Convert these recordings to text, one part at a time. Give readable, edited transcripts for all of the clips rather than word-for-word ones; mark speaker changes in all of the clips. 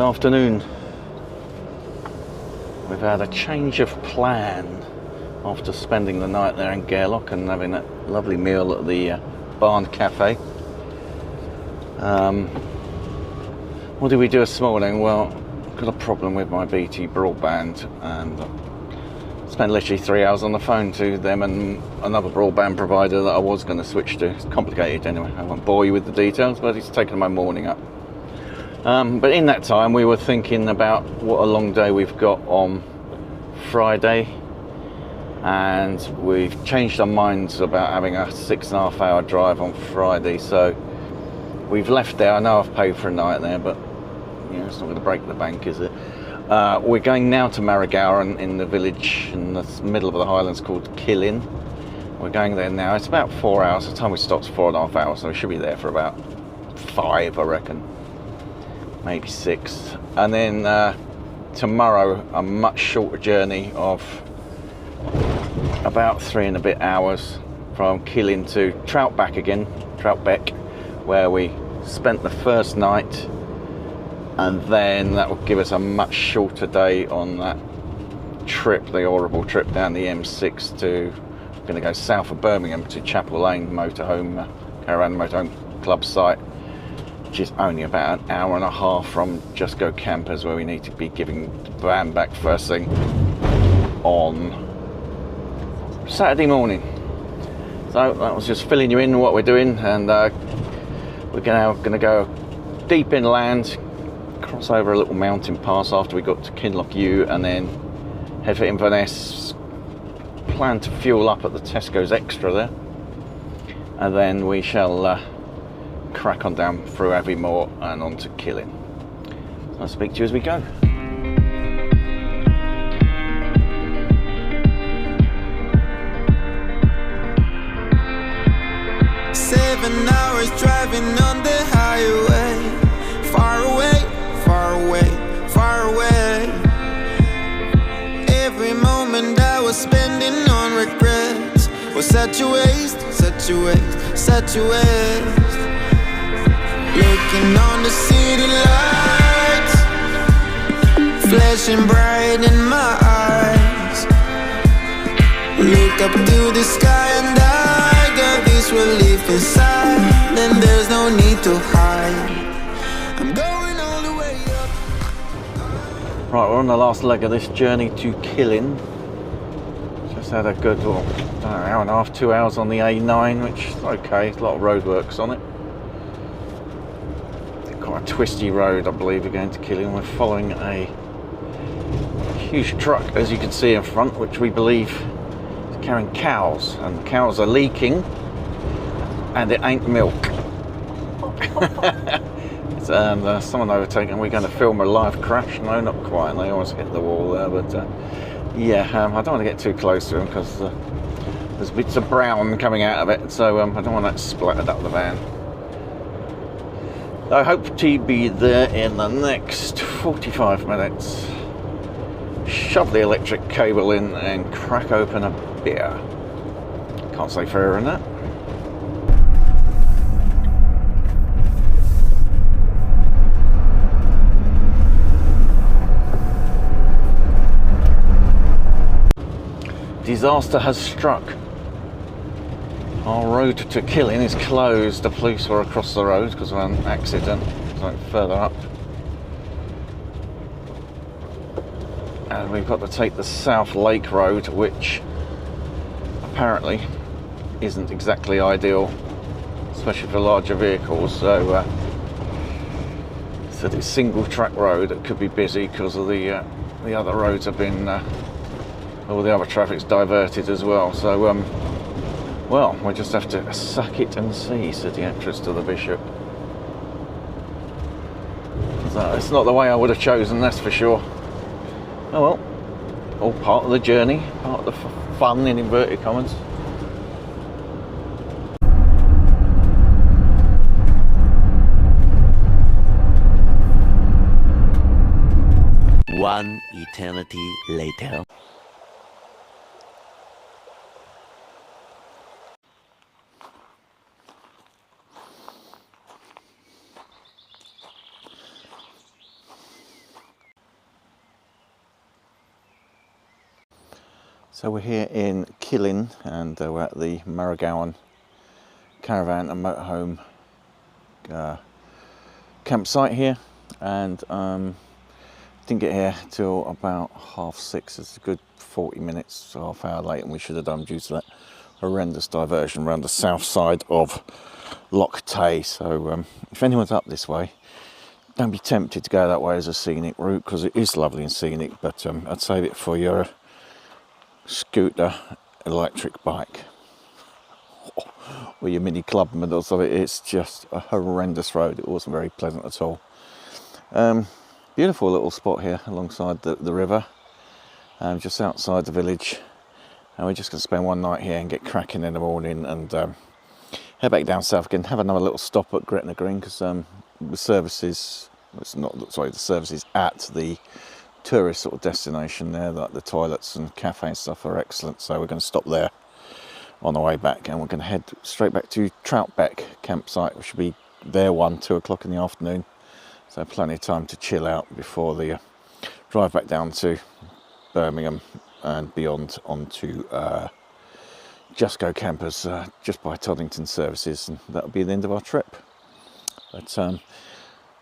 Speaker 1: afternoon. We've had a change of plan after spending the night there in Gairloch and having that lovely meal at the Barn Cafe. What did we do this morning? Well, I've got a problem with my BT broadband and spent literally 3 hours on the phone to them and another broadband provider that I was going to switch to. It's complicated anyway, I won't bore you with the details, but it's taken my morning up. But in that time we were thinking about what a long day we've got on Friday, and we've changed our minds about having a 6.5 hour drive on Friday, so we've left there. I know I've paid for a night there, but you know, it's not going to break the bank, is it? We're going now to Marrowgowan in the village in the middle of the Highlands called Killin. We're going there now. It's about 4 hours. The time we stopped is 4.5 hours, so we should be there for about 5, I reckon, maybe 6. And then tomorrow a much shorter journey of about 3 and a bit hours from Killin to Troutbeck, where we spent the first night, and then that will give us a much shorter day on that trip, the horrible trip down the M6 to, we're going to go south of Birmingham to Chapel Lane motorhome, Caravan Motorhome Club site, which is only about an hour and a half from Just Go Campers, where we need to be giving the van back first thing on Saturday morning. So that was just filling you in what we're doing, and we're going to go deep inland, cross over a little mountain pass after we got to Kinloch U, and then head for Inverness. Plan to fuel up at the Tesco's Extra there, and then we shall crack on down through Aviemore and on to Killin. So I'll speak to you as we go.
Speaker 2: Seven hours driving on the highway, far away, far away, far away. Every moment I was spending on regrets was such a waste, such a waste, such a waste. Looking on the city lights, flashing bright in my eyes. Look up to the sky and I got this relief inside, and there's no need to hide. I'm going all the way up.
Speaker 1: Right, we're on the last leg of this journey to Killin. Just had a good, well, hour and a half, 2 hours on the A9, which is okay. There's a lot of roadworks on it. Quite a twisty road, I believe. We're going to Killin. We're following a huge truck, as you can see in front, which we believe is carrying cows, and the cows are leaking, and it ain't milk. And someone overtaken. We're going to film a live crash. No, not quite. They almost hit the wall there, but yeah, I don't want to get too close to them because there's bits of brown coming out of it, so I don't want that splattered up the van. I hope to be there in the next 45 minutes. Shove the electric cable in and crack open a beer. Can't say fairer than that. Disaster has struck. Our road to Killin is closed. The police were across the road because of an accident, so further up. And we've got to take the South Lake Road, which apparently isn't exactly ideal, especially for larger vehicles. So it's a single track road that could be busy because of the other roads have been, all the other traffic's diverted as well. So well, we'll just have to suck it and see, said the actress to the bishop. So it's not the way I would have chosen, that's for sure. Oh well, all part of the journey, part of the fun in inverted commas.
Speaker 3: One eternity later.
Speaker 1: So we're here in Killin, and we're at the Murraygowan Caravan and Motorhome campsite here, and didn't get here till about 6:30. It's a good 40 minutes, half hour late, and we should have done due to that horrendous diversion around the south side of Loch Tay. So if anyone's up this way, don't be tempted to go that way as a scenic route, because it is lovely and scenic, but I'd save it for your scooter, electric bike, or your mini clubman or something. It's just a horrendous road. It wasn't very pleasant at all. Beautiful little spot here alongside the river, just outside the village, and we're just going to spend one night here and get cracking in the morning, and head back down south again, have another little stop at Gretna Green, because the services, the services at the tourist sort of destination there, like the toilets and cafe and stuff, are excellent. So we're going to stop there on the way back, and we're going to head straight back to Troutbeck campsite. We should be there 2 o'clock in the afternoon, so plenty of time to chill out before the drive back down to Birmingham and beyond onto Just Go Campers just by Toddington Services, and that'll be the end of our trip. But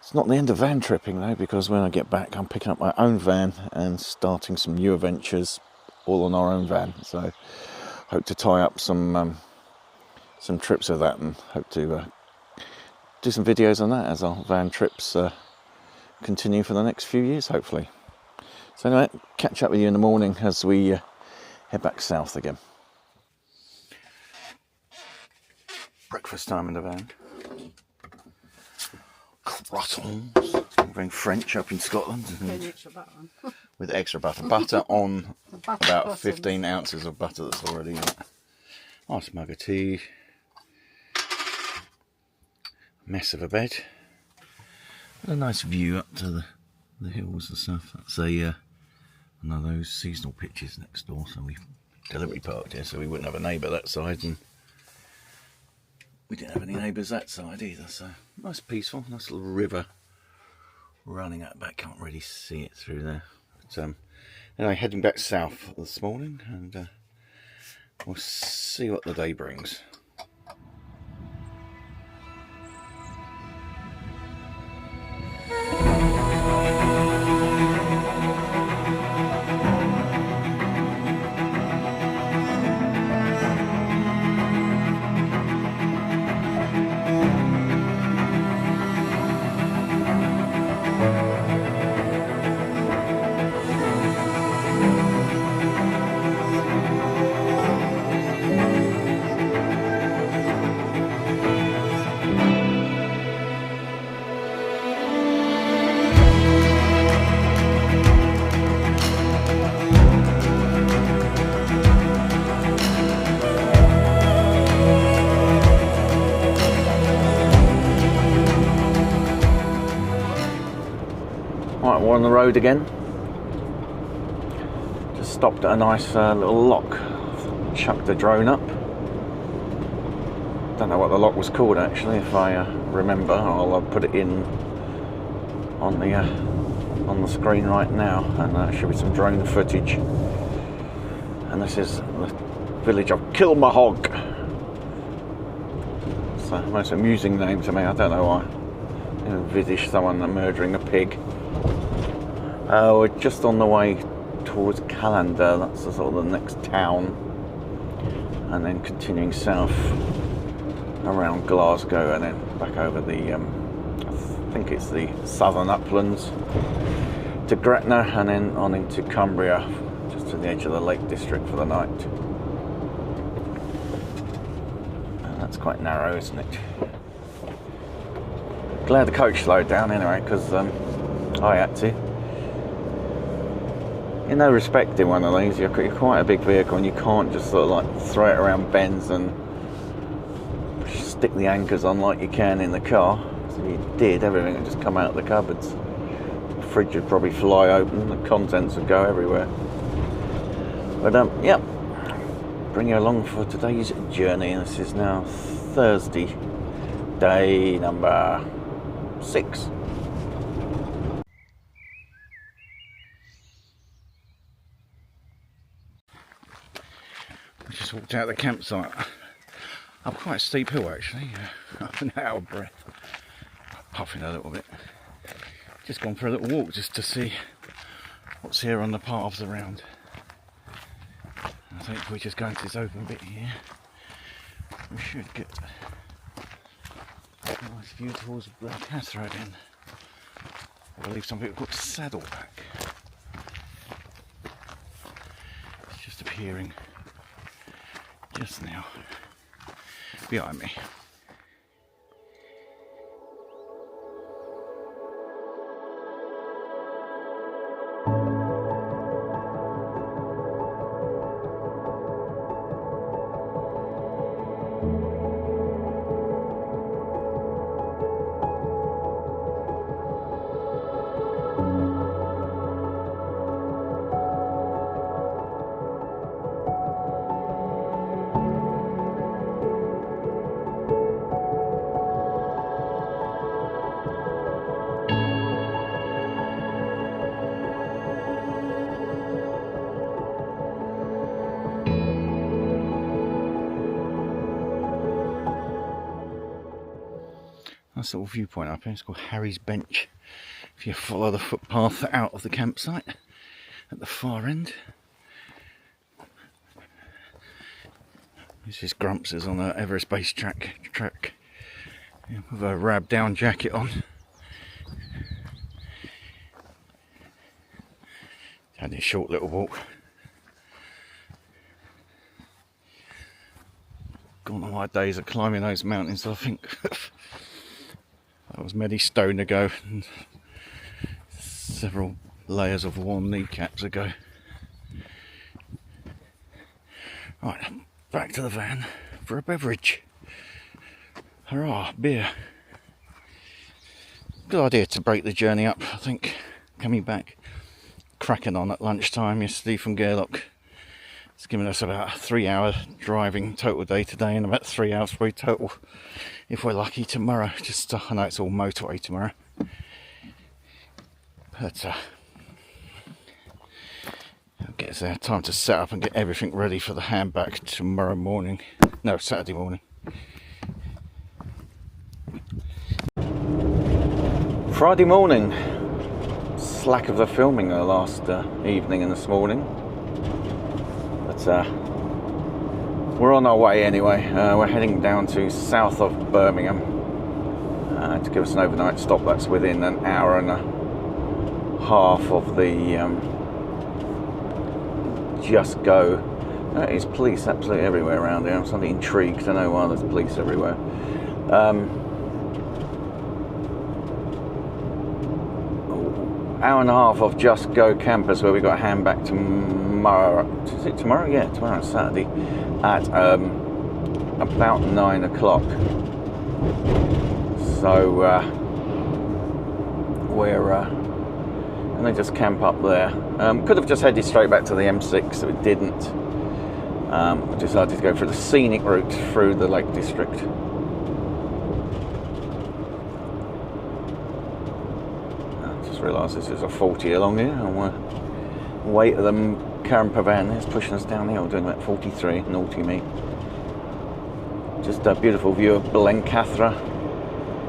Speaker 1: it's not the end of van tripping though, because when I get back I'm picking up my own van and starting some new adventures all on our own van. So hope to tie up some trips of that, and hope to do some videos on that as our van trips continue for the next few years, hopefully. So anyway, catch up with you in the morning as we head back south again. Breakfast time in the van. Croissants, very French up in Scotland, with extra butter. Butter on about 15 ounces of butter that's already in it. Nice mug of tea. Mess of a bed. A nice view up to the hills and stuff. That's one of those seasonal pitches next door, so we deliberately parked here so we wouldn't have a neighbour that side, and we didn't have any neighbours that side either. So nice, peaceful, nice little river running out back. Can't really see it through there. But anyway, heading back south this morning, and we'll see what the day brings. Right, we're on the road again. Just stopped at a nice little lock. Chucked the drone up. Don't know what the lock was called actually. If I remember, I'll put it in on the screen right now, and there should be some drone footage. And this is the village of Kilmahog. It's the most amusing name to me. I don't know why. You envisage someone murdering a pig. We're just on the way towards Callander. That's the sort of the next town, and then continuing south around Glasgow, and then back over the I think it's the southern uplands to Gretna, and then on into Cumbria, just to the edge of the Lake District for the night. And that's quite narrow, isn't it? Glad the coach slowed down anyway, because I had to. In no respect in one of these, you're quite a big vehicle, and you can't just sort of like throw it around bends and stick the anchors on like you can in the car. So if you did, everything would just come out of the cupboards. The fridge would probably fly open, the contents would go everywhere. But yeah, bring you along for today's journey. This is now Thursday, day number 6. just walked out of the campsite. Up quite a steep hill actually. I'm out of breath. Puffing a little bit. Just gone for a little walk just to see what's here on the paths around. I think if we just go into this open bit here, we should get a nice view towards Bunk Campers again. I believe some people call it Saddleback. It's just appearing just now behind me. Nice little viewpoint up here. It's called Harry's Bench. If you follow the footpath out of the campsite at the far end. This is Grumps is on an Everest base track with a rab down jacket on. Had a short little walk. Gone on my days of climbing those mountains, I think. That was many stone ago and several layers of worn kneecaps ago. Right, back to the van for a beverage. Hurrah, beer. Good idea to break the journey up, I think. Coming back, cracking on at lunchtime yesterday from Gairloch. It's given us about a 3-hour driving total day today, and about 3 hours probably total if we're lucky tomorrow. Just I know it's all motorway tomorrow, but it'll get us there. Time to set up and get everything ready for the handback tomorrow morning. No, Saturday morning. Friday morning. Slack of the filming the last evening and this morning. But we're on our way anyway. We're heading down to south of Birmingham to give us an overnight stop. That's within an hour and a half of the Just Go. There is police absolutely everywhere around here. I'm suddenly intrigued to know why there's police everywhere. Hour and a half of Just Go Campers, where we got a hand back tomorrow. Is it tomorrow? Yeah, tomorrow, Saturday, at about 9 o'clock. So we're going to just camp up there. Could have just headed straight back to the M6, so we didn't. We decided to go for the scenic route through the Lake District. Realise this is a 40 along here, and we're weight of the Campervan is pushing us down the hill, doing about 43, naughty me. Just a beautiful view of Bunk Campers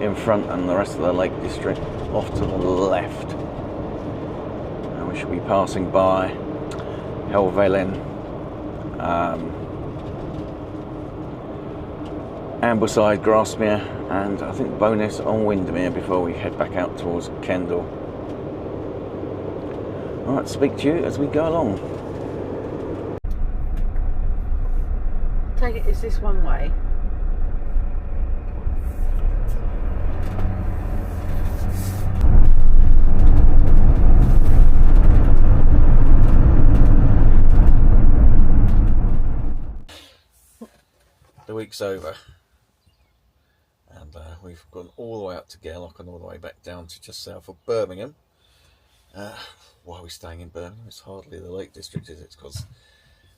Speaker 1: in front, and the rest of the Lake District off to the left. And we should be passing by Helvellyn, Ambleside, Grasmere, and I think Bowness on Windermere before we head back out towards Kendal. Alright, speak to you as we go along.
Speaker 4: Take it, is this one way?
Speaker 1: The week's over, and we've gone all the way up to Gairloch and all the way back down to just south of Birmingham. Why are we staying in Birmingham? It's hardly the Lake District, is it? It's because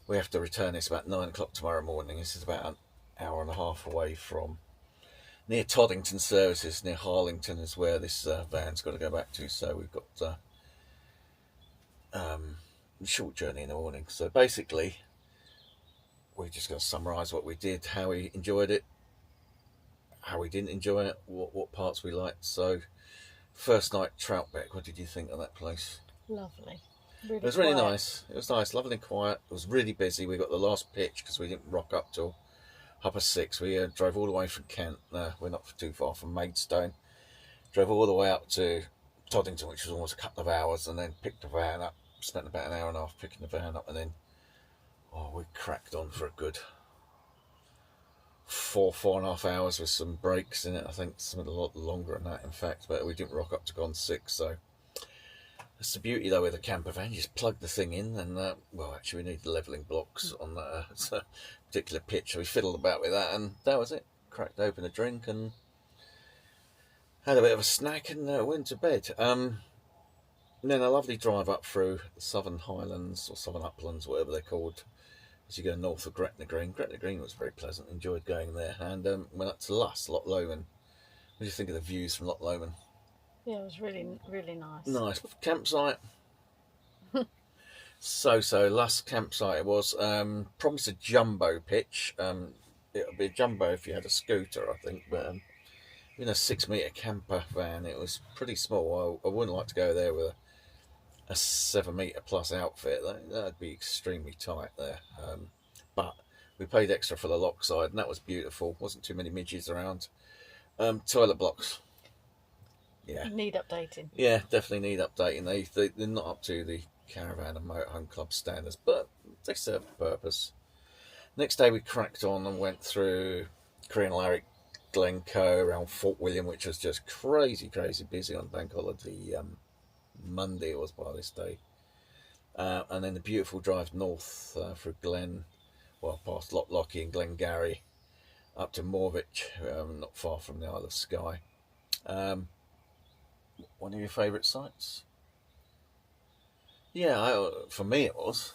Speaker 1: we have to return. It's about 9 o'clock tomorrow morning. This is about an hour and a half away from near Toddington Services, near Harlington is where this van's got to go back to. So we've got a short journey in the morning. So basically, we're just going to summarise what we did, how we enjoyed it, how we didn't enjoy it, what parts we liked. So, first night, Troutbeck, what did you think of that place?
Speaker 4: Lovely.
Speaker 1: It was really nice. It was nice, lovely and quiet. It was really busy. We got the last pitch because we didn't rock up till 6:30. We drove all the way from Kent. We're not too far from Maidstone. Drove all the way up to Toddington, which was almost a couple of hours, and then picked the van up. Spent about an hour and a half picking the van up, and then we cracked on for a good 4.5 hours with some breaks in it. I think something a lot longer than that, in fact, but we didn't rock up to gone 6. So that's the beauty, though, with a camper van. You just plug the thing in, and actually, we need the levelling blocks on that particular pitch. So we fiddled about with that, and that was it. Cracked open a drink and had a bit of a snack, and went to bed. And then a lovely drive up through the Southern Highlands or Southern Uplands, whatever they're called, as you go north of Gretna Green. Gretna Green was very pleasant. Enjoyed going there, and went up to Loch Lomond. What do you think of the views from Loch Lomond?
Speaker 4: Yeah, it was really, really nice.
Speaker 1: Nice campsite. so last campsite it was. Promised a jumbo pitch. It would be a jumbo if you had a scooter, I think, but in a 6-metre camper van, it was pretty small. I wouldn't like to go there with a 7-metre plus outfit. That'd be extremely tight there. But we paid extra for the lock side, and that was beautiful. Wasn't too many midges around. Toilet blocks. Yeah.
Speaker 4: Need updating.
Speaker 1: Yeah, definitely need updating. They're not up to the Caravan and Motorhome Club standards, but they serve a purpose. Next day we cracked on and went through Crianlarich, Glencoe, around Fort William, which was just crazy busy on bank holiday. Monday it was by this day. And then the beautiful drive north through past Locklockie and Glengarry, up to Morvich, not far from the Isle of Skye. One of your favourite sites? Yeah, for me it was.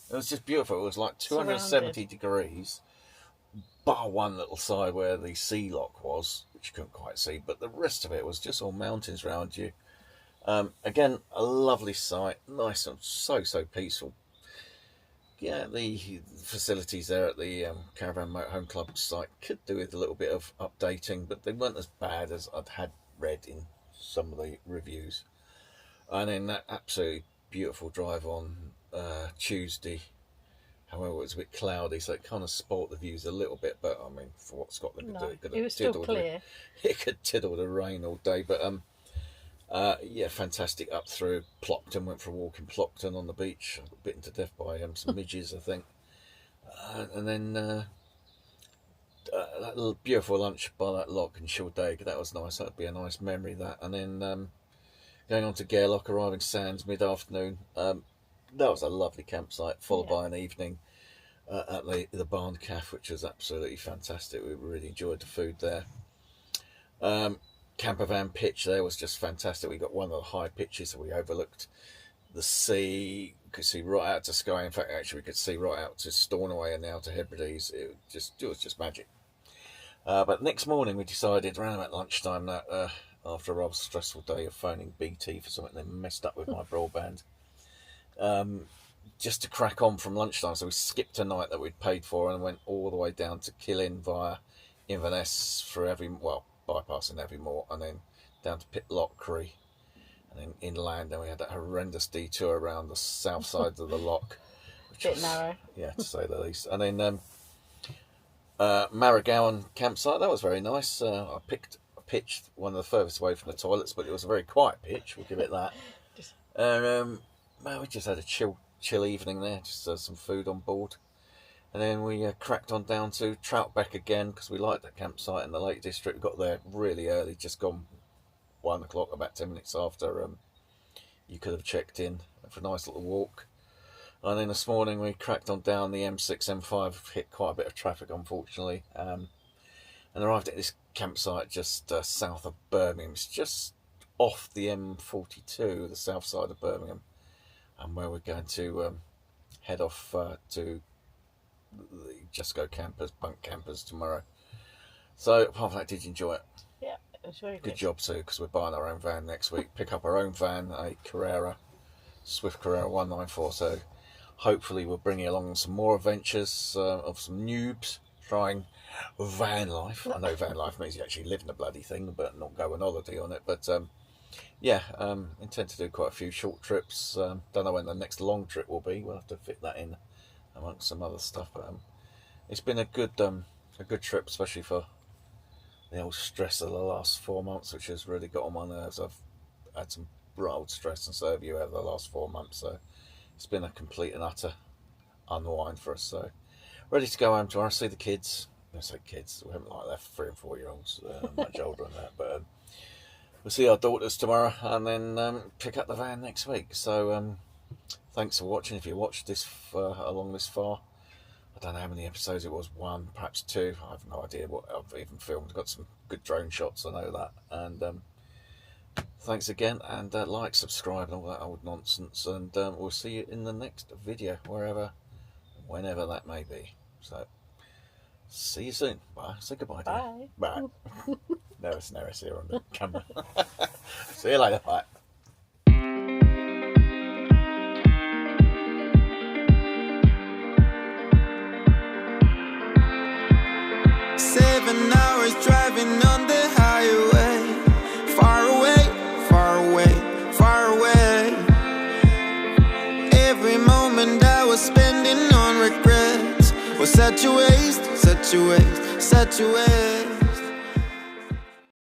Speaker 1: It was just beautiful. It was like 270 degrees, bar one little side where the sea lock was, which you couldn't quite see, but the rest of it was just all mountains around you. Again, a lovely site, nice and so peaceful. Yeah, the facilities there at the Caravan Motorhome Club site could do with a little bit of updating, but they weren't as bad as I'd had read in some of the reviews. And then that absolutely beautiful drive on Tuesday. However, it was a bit cloudy, so it kind of spoilt the views a little bit. But I mean, for what Scotland could do,
Speaker 4: it was still clear.
Speaker 1: It could tiddle the rain all day, but yeah, fantastic. Up through Plockton, went for a walk in Plockton on the beach. I got bitten to death by some midges, I think. And then that little beautiful lunch by that lock in Shildeg, that was nice. That'd be a nice memory, that. And then going on to Gairloch, arriving Sands mid-afternoon. That was a lovely campsite, followed by an evening at the Bunk Campers, which was absolutely fantastic. We really enjoyed the food there. Campervan pitch there was just fantastic. We got one of the high pitches, so we overlooked the sea. We could see right out to Skye. In fact, actually, we could see right out to Stornoway and now to Hebrides. It was just magic. But next morning, we decided around about lunchtime that after a rather stressful day of phoning BT for something they messed up with my broadband, just to crack on from lunchtime. So we skipped a night that we'd paid for and went all the way down to Killin via Inverness through bypassing Evermore, and then down to Pitlochry, and then inland. Then we had that horrendous detour around the south side of the loch, which
Speaker 4: Bit narrow.
Speaker 1: Yeah, to say the least. And then Marragowan campsite, that was very nice. I picked a pitch, one of the furthest away from the toilets, but it was a very quiet pitch, we'll give it that. We just had a chill evening there, just some food on board. And then we cracked on down to Troutbeck again, because we liked that campsite in the Lake District. We got there really early, just gone 1 o'clock, about 10 minutes after you could have checked in, for a nice little walk. And then this morning we cracked on down the M6, M5, hit quite a bit of traffic unfortunately, and arrived at this campsite just south of Birmingham. It's just off the M42, the south side of Birmingham, and where we're going to head off to the Just Go Campers, Bunk Campers tomorrow. So apart from that, did you enjoy it?
Speaker 4: Yeah, it was very good.
Speaker 1: Good job too, because we're buying our own van next week. Pick up our own van, a Carrera, Swift Carrera 194. So hopefully we'll bring you along some more adventures of some noobs trying van life. I know van life means you actually live in the bloody thing, but not go on holiday on it. But yeah, intend to do quite a few short trips. Don't know when the next long trip will be. We'll have to fit that in amongst some other stuff. But it's been a good trip, especially for the old stress of the last 4 months, which has really got on my nerves. I've had some old stress and so have you over the last 4 months. So it's been a complete and utter unwind for us. So ready to go home tomorrow, see the kids. I say kids, we haven't like left 3 and 4 year olds, much older than that. But we'll see our daughters tomorrow and then pick up the van next week. So thanks for watching. If you watched this along this far, I don't know how many episodes it was, 1, perhaps 2. I have no idea what I've even filmed. Got some good drone shots, I know that. And thanks again, and like, subscribe, and all that old nonsense. And we'll see you in the next video, whenever that may be. So, see you soon. Bye. Say goodbye, dear. Bye. Nervous here on the camera. See you later. Bye.
Speaker 2: Driving on the highway, far away, far away, far away. Every moment I was spending on regrets was such a waste, such a waste, such a waste.